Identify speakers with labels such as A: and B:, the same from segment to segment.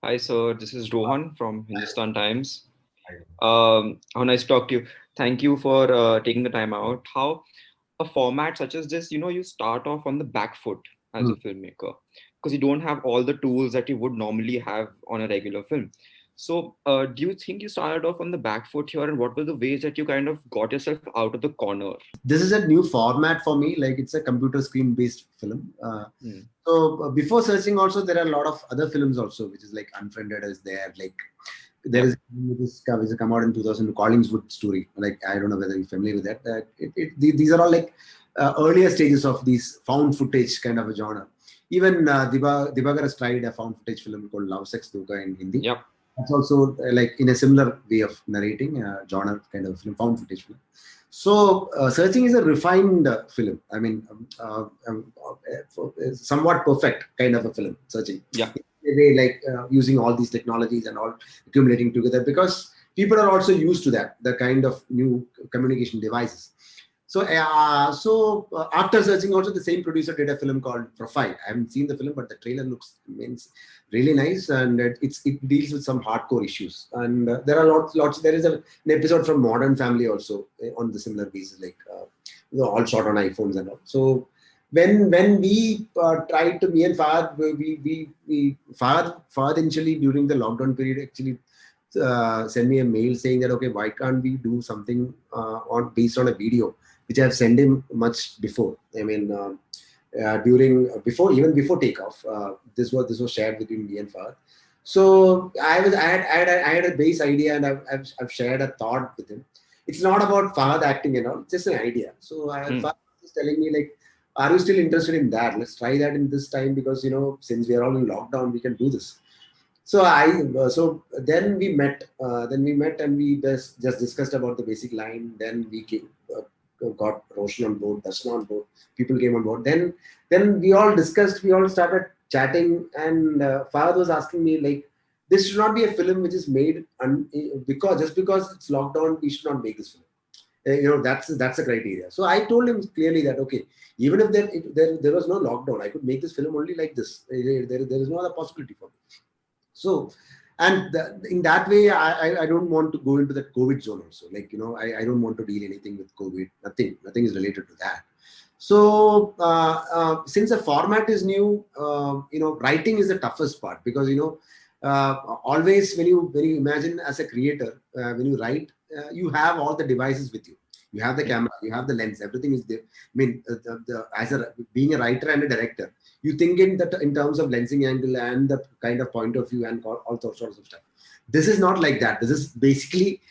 A: Hi, sir. This is Rohan from Hindustan Times.
B: I-
A: How nice to talk to you. Thank you for taking the time out. How a format such as this, you start off on the back foot as
B: Hmm.
A: a filmmaker because you don't have all the tools that you would normally have on a regular film. So, do you think you started off on the back foot here, and what were the ways that you kind of got yourself out of the corner?
B: This is a new format for me. Like it's a computer screen based film.
A: Hmm.
B: Before searching, also there are a lot of other films also, which is like Unfriended is there. Like there
A: Yeah.
B: is this which has come out in 2000, Collingswood story. Like I don't know whether you're familiar with that. These are all like earlier stages of these found footage kind of a genre. Even Dibagar has tried a found footage film called Love Sex Duka in Hindi.
A: Yep.
B: That's also like in a similar way of narrating, genre kind of film, found footage film. So, Searching is a refined film. I mean, somewhat perfect kind of a film. Searching,
A: Yeah.
B: in a way, like using all these technologies and all accumulating together because people are also used to that, the kind of new communication devices. After Searching, also the same producer did a film called Profile. I haven't seen the film, but the trailer looks means really nice, and it deals with some hardcore issues. And there are lots. There is an episode from Modern Family also on the similar basis, like all shot on iPhones and all. So when we tried to me and Fahad, we Fahad initially during the lockdown period actually sent me a mail saying that okay, why can't we do something on based on a video which I've sent him much before. I mean, during before even before takeoff, this was shared between me and Fahad. So I had a base idea, and I've shared a thought with him. It's not about Fahad acting and all, it's just an idea. So
A: Hmm.
B: Fahad was telling me like, are you still interested in that? Let's try that in this time because since we are all in lockdown, we can do this. So then we met. And we just discussed about the basic line. Then we got Roshan on board, Darshan on board. People came on board. Then we all discussed. We all started chatting, and Fahad was asking me like, this should not be a film which is made because just because it's lockdown, we should not make this film. That's the criteria. So I told him clearly that okay, even if there was no lockdown, I could make this film only like this. There is no other possibility for me. So, and in that way, I don't want to go into that COVID zone also. Like, I don't want to deal anything with COVID. Nothing is related to that. So, since the format is new, writing is the toughest part because, always when you imagine as a creator, when you write, you have all the devices with you. You have the
A: Yeah.
B: camera, you have the lens, everything is there. I mean, as being a writer and a director, you think in terms of lensing angle and the kind of point of view and all sorts of stuff. This is not like that. This is basically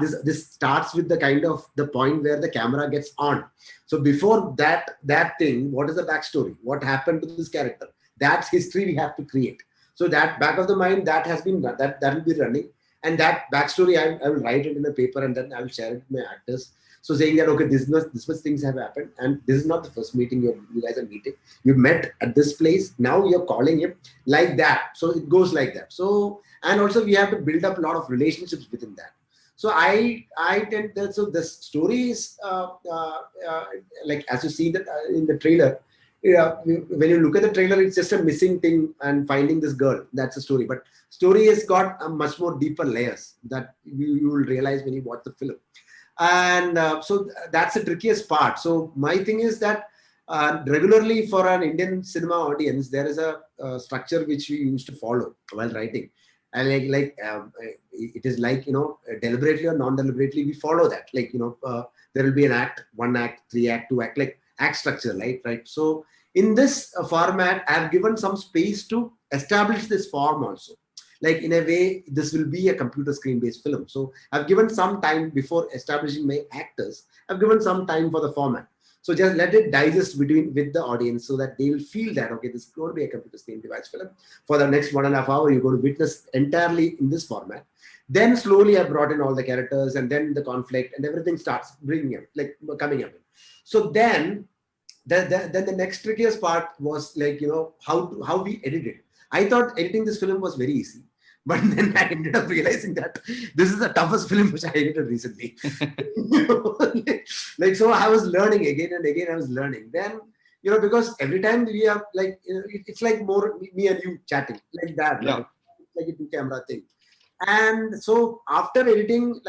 B: this starts with the kind of the point where the camera gets on. So before that thing, what is the backstory? What happened to this character? That's history we have to create. So that back of the mind that has been that will be running, and that backstory I will write it in a paper and then I will share it with my actors. So saying that okay, this much things have happened, and this is not the first meeting you guys are meeting. You met at this place. Now you're calling him like that. So it goes like that. So and also we have to build up a lot of relationships within that. So I tend that. So the story is like as you see that in the trailer. Yeah, when you look at the trailer, it's just a missing thing and finding this girl. That's the story. But story has got a much more deeper layers that you will realize when you watch the film. And that's the trickiest part. So my thing is that regularly for an Indian cinema audience, there is a structure which we used to follow while writing, and it is like deliberately or non-deliberately we follow that. Like there will be an act, one act, three act, two act, like act structure, right. So in this format, I have given some space to establish this form also. Like in a way, this will be a computer screen based film. So I've given some time before establishing my actors. I've given some time for the format. So just let it digest between with the audience so that they will feel that okay, this is going to be a computer screen device film. For the next 1.5 hours, you're going to witness entirely in this format. Then slowly I brought in all the characters and then the conflict and everything starts bringing up, like coming up. So then the next trickiest part was like how we edited. I thought editing this film was very easy, but then I ended up realizing that this is the toughest film which I edited recently. Like so I was learning again and again. I was learning then because every time we are like it's like more me and you chatting like that,
A: Yeah.
B: right? like a two camera thing. And so after editing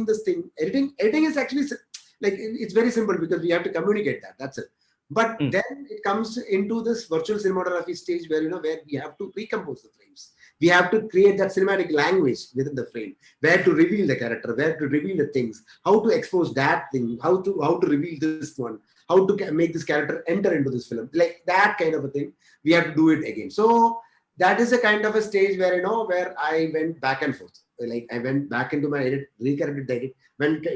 B: this thing, editing is actually like it's very simple because we have to communicate that. That's it. But
A: Mm.
B: then it comes into this virtual cinematography stage where where we have to recompose the frames. We have to create that cinematic language within the frame, where to reveal the character, where to reveal the things, how to expose that thing, how to reveal this one, how to make this character enter into this film, like that kind of a thing. We have to do it again. So that is a kind of a stage where where I went back and forth. Like I went back into my edit, recorrected the edit,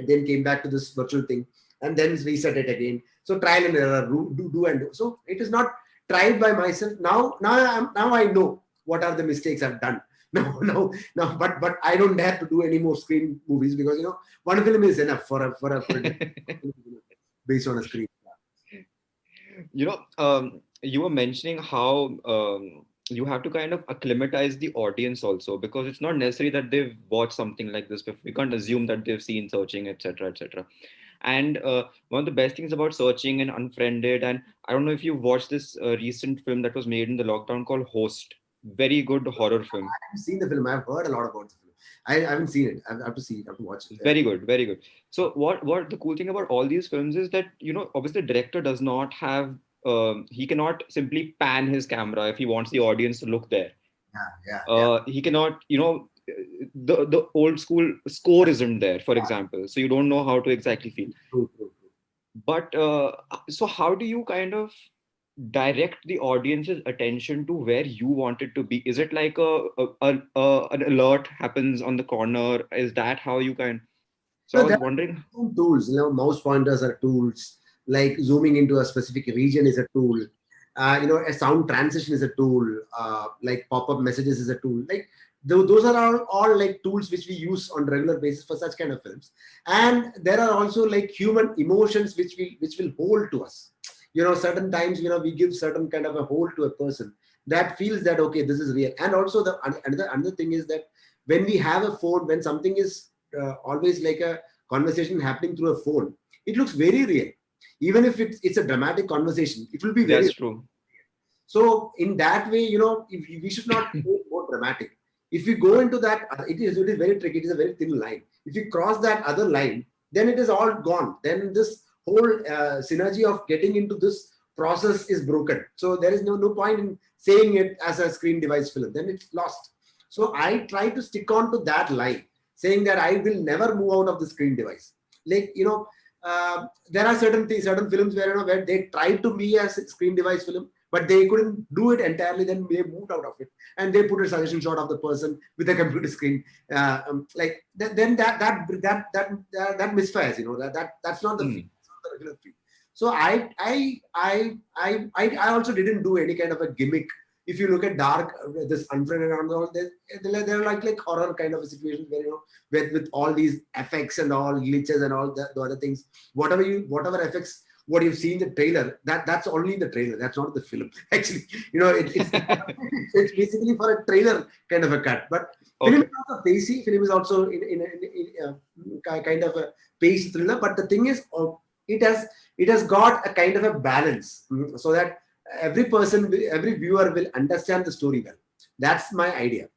B: then came back to this virtual thing, and then reset it again. So trial and error, do and do. So it is not tried by myself. Now I know what are the mistakes I've done. No, but I don't dare to do any more screen movies because one film is enough for a based on a screen.
A: You were mentioning how you have to kind of acclimatize the audience also, because it's not necessary that they've watched something like this before. We can't assume that they've seen Searching, etc., etc. And one of the best things about Searching and Unfriended, and I don't know if you watched this recent film that was made in the lockdown called Host. Very good horror film.
B: I haven't seen the film. I've heard a lot about the film. I haven't seen it. I have to see it. I have to watch it.
A: Very good, very good. So what the cool thing about all these films is that obviously the director does not have he cannot simply pan his camera if he wants the audience to look there.
B: Yeah.
A: He cannot, the old school score isn't there, for example, so you don't know how to exactly feel.
B: True.
A: But so how do you kind of direct the audience's attention to where you want it to be? Is it like an alert happens on the corner? Is that how you kind? So I
B: So
A: was
B: there
A: wondering.
B: are tools. Mouse pointers are tools. Like zooming into a specific region is a tool. A sound transition is a tool. Like pop-up messages is a tool. Like those are all like tools which we use on regular basis for such kind of films. And there are also like human emotions which will hold to us. Certain times we give certain kind of a hold to a person that feels that okay, this is real. And also the another thing is that when we have a phone, when something is always like a conversation happening through a phone, it looks very real. Even if it's a dramatic conversation, it will be very.
A: That's true.
B: So in that way, if we should not go more dramatic. If we go into that, it is very tricky. It is a very thin line. If you cross that other line, then it is all gone. Then this whole synergy of getting into this process is broken. So there is no point in saying it as a screen device film. Then it's lost. So I try to stick on to that line, saying that I will never move out of the screen device. Like there are certain films where where they tried to be a screen device film, but they couldn't do it entirely. Then they moved out of it and they put a suggestion shot of the person with a computer screen. Then that misfires. That's not the feel. It's not the regular feel. So I also didn't do any kind of a gimmick. If you look at Dark, this Unfriended and all, they're like horror kind of a situation where with all these effects and all glitches and all the other things, whatever effects what you've seen in the trailer, that's only the trailer. That's not the film. Actually, it's basically for a trailer kind of a cut. But film
A: Okay.
B: is also pacey. Film is also in kind of a pacey thriller. But the thing is, it has got a kind of a balance, so that every viewer will understand the story well. That's my idea.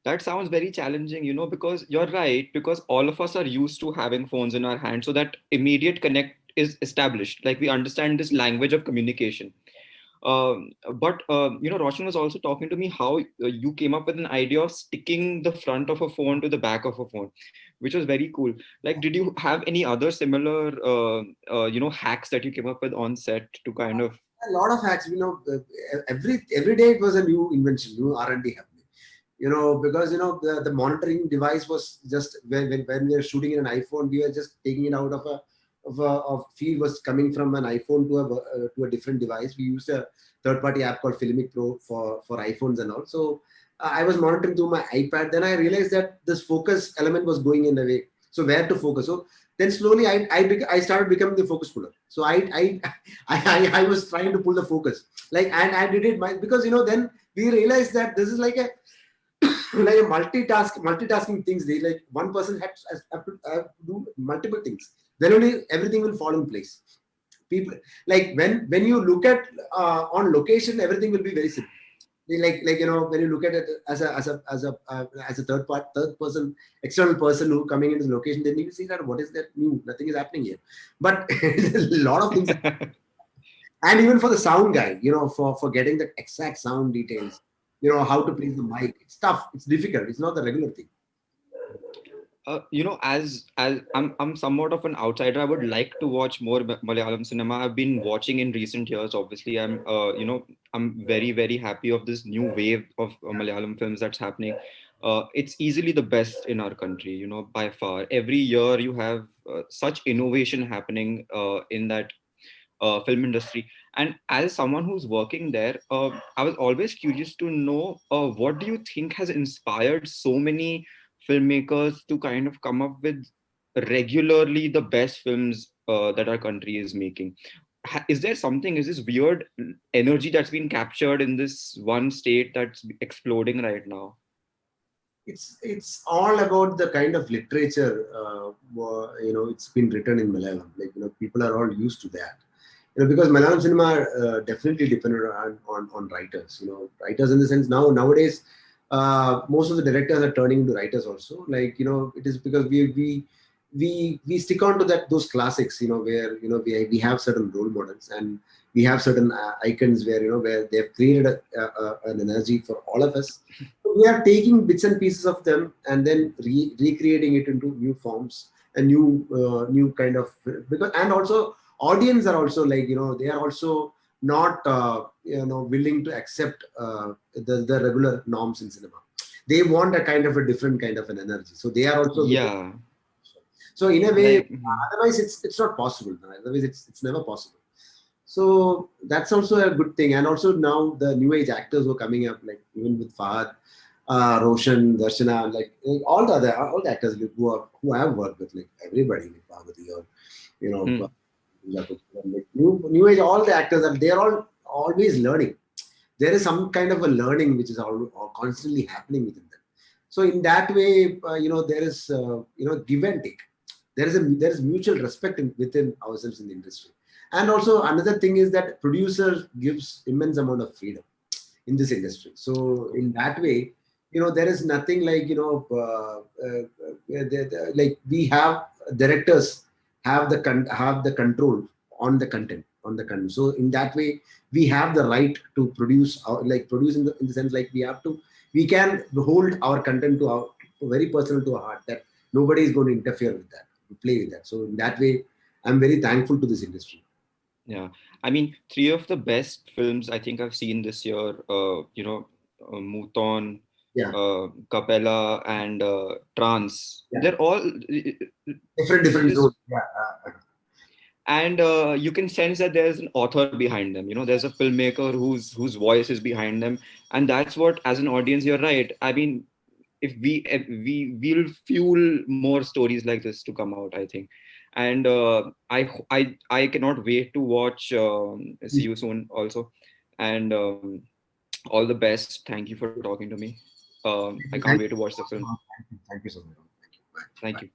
A: That sounds very challenging, because you're right, because all of us are used to having phones in our hands, so that immediate connect is established. Like we understand this language of communication. But Roshan was also talking to me how you came up with an idea of sticking the front of a phone to the back of a phone, which was very cool. Like, did you have any other similar, hacks that you came up with on set to kind of?
B: A lot of hacks. Every day it was a new invention, new R&D happening. Because the monitoring device was just when we were shooting in an iPhone, we were just taking it out of feed was coming from an iPhone to a different device. We used a third-party app called Filmic Pro for iPhones and all. So I was monitoring through my iPad. Then I realized that this focus element was going in a way. So where to focus? So then slowly I started becoming the focus puller. So I was trying to pull the focus, like, and I did it because then we realized that this is like a like a multitasking things. They like one person have to do multiple things. Then only everything will fall in place. People, like when you look at on location, everything will be very simple. Like when you look at it as a third person external person who coming into the location, then you see that what is that new, nothing is happening here, but a lot of things. And even for the sound guy, for getting the exact sound details, how to place the mic, it's tough, it's difficult, it's not the regular thing.
A: As I'm somewhat of an outsider, I would like to watch more Malayalam cinema. I've been watching in recent years. Obviously, I'm very very happy of this new wave of Malayalam films that's happening. It's easily the best in our country, by far. Every year you have such innovation happening in that film industry. And as someone who's working there, I was always curious to know what do you think has inspired so many filmmakers to kind of come up with regularly the best films that our country is making? Is there something, is this weird energy that's been captured in this one state that's exploding right now?
B: It's all about the kind of literature, it's been written in Malayalam. Like, people are all used to that. Because Malayalam cinema definitely depended on writers. Writers in the sense, nowadays, most of the directors are turning into writers also. Like, it is because we stick on to those classics. Where we have certain role models, and we have certain icons where where they've created an energy for all of us. So we are taking bits and pieces of them and then recreating it into new forms and new kind of, because, and also audience are also like, they are also not willing to accept the regular norms in cinema. They want a kind of a different kind of an energy, so they are also willing.
A: Yeah,
B: So in a way,
A: like mhm.
B: otherwise it's not possible. Otherwise it's never possible. So that's also a good thing. And also now the new age actors who are coming up, like even with Fahad, Roshan, Darshana, like all the actors who have worked with, like everybody, like Bhagwati, or you know
A: Hmm.
B: like new age, all the actors are all always learning. There is some kind of a learning which is all constantly happening within them. So in that way, there is give and take. There is mutual respect within ourselves in the industry. And also another thing is that producer gives immense amount of freedom in this industry. So in that way, there is nothing like, like we have directors have the control on the content. So in that way, we have the right to produce like produce in the sense, like we can hold our content to our very personal to our heart, that nobody is going to interfere with that, to play with that. So in that way, I'm very thankful to this industry.
A: Yeah, I mean, three of the best films I think I've seen this year, Mouton,
B: Yeah,
A: Capella, and Trance.
B: yeah,
A: They're all
B: different
A: just,
B: zones. Yeah,
A: and you can sense that there's an author behind them. There's a filmmaker whose voice is behind them, and that's what, as an audience, you're right. I mean, if we will fuel more stories like this to come out, I think. And I cannot wait to watch See You Soon also. And all the best. Thank you for talking to me. I can't
B: thank
A: wait to
B: you.
A: watch the film.
B: Thank you so much. Thank you. Bye.
A: Thank
B: Bye.
A: you.